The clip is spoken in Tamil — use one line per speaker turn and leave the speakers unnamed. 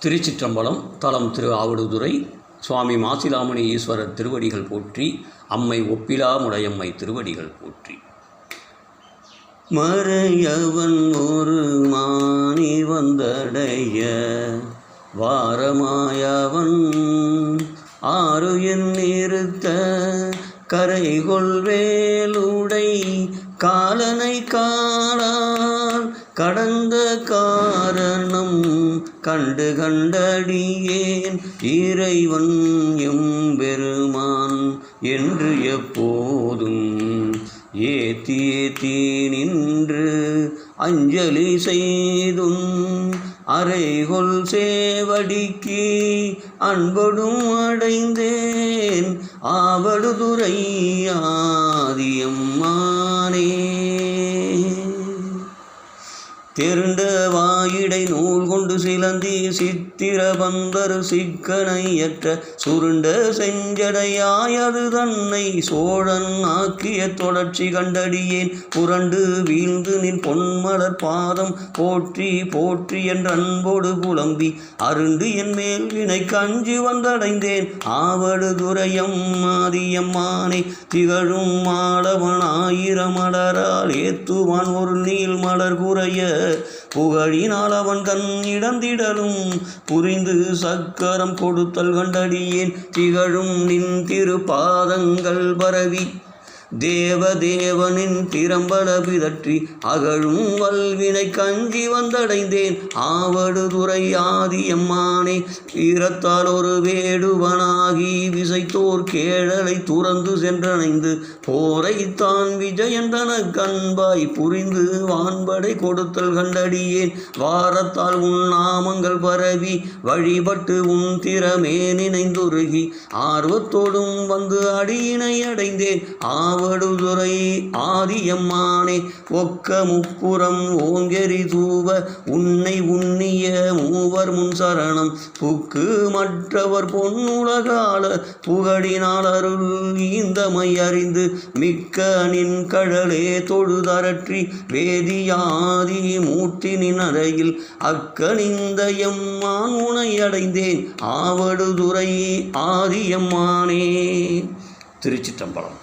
திருச்சிற்றம்பலம். தலம் திரு ஆவடுதுறை. சுவாமி மாசிலாமணி ஈஸ்வரர் திருவடிகள் போற்றி. அம்மை ஒப்பிலா முடையம்மை திருவடிகள் போற்றி. மறையவன் ஒரு மானி வந்தடைய வாரமாயவன் ஆறு என் நிறுத்த கரைகொள் வேலுடை காலனை காணால் கடந்த காரணம் கண்டு கண்டடியேன் இறைவன் எம்பெருமான் என்று எப்போதும் ஏத்தி ஏத்தி நின்று அஞ்சலி செய்தும் அறைகொள் சேவடிக்கு அன்படும் அடைந்தேன் ஆவடுதுறை ஆதியம்மானே. தெருண்ட வாயிடை நூல் கொண்டு சிலந்தி சித்திர பந்தர் சிக்கனையற்ற சுருண்ட செஞ்சடையாய் அது தன்னை சோழன் ஆக்கிய தொடர்ச்சி கண்டடியேன் புரண்டு வீழ்ந்து நின் பொன்மலர் பாதம் போற்றி போற்றி என்ற அன்போடு புலம்பி அருண்டு என் மேல் வினை கஞ்சி வந்தடைந்தேன் ஆவடுதுறையம் ஆதியம்மானே. திகழும் மாடவன் ஆயிரமலரால் ஏத்துவான் ஒரு நீள் மலர் குறைய புகழினால் அவன் கண் இடந்திடலும் புரிந்து சக்கரம் கொடுத்தல் கண்டடியேன் திகழும் நின் திருப்பாதங்கள் பரவி தேவதேவனின் திறம்பட பிதற்றி அகழும் வல்வினை கஞ்சி வந்தடைந்தேன் ஆவடுதுறை ஆதியம்மானே. வீரத்தால் ஒரு வேடுவனாகி விசைத்தோர் கேழலை துறந்து சென்றணைந்து போரைத்தான் விஜயந்தன கண்பாய் புரிந்து வான்படை கொடுத்தல் கண்டடியேன் வாரத்தால் உன் நாமங்கள் பரவி வழிபட்டு உன் திறமே நினைந்துருகி ஆர்வத்தோடும் வந்து அடியினை அடைந்தேன் ஆவடுதுறை ஆதியம்மானே. ஒக்க முப்புறம் ஓங்கெரி தூவ உன்னை உன்னிய மூவர் முன் சரணம் புக்கு மற்றவர் பொன்னுலகால புகழினால் அருள் ஈந்தமை அறிந்து மிக்க நின் கழலே தொழுதரற்றி வேதியாதி மூர்த்தி நின் அறையில் அக்கணிந்த எம்மான் உனை அடைந்தேன் ஆவடுதுறை ஆதியம்மானே. திருச்சிற்றம்பலம்.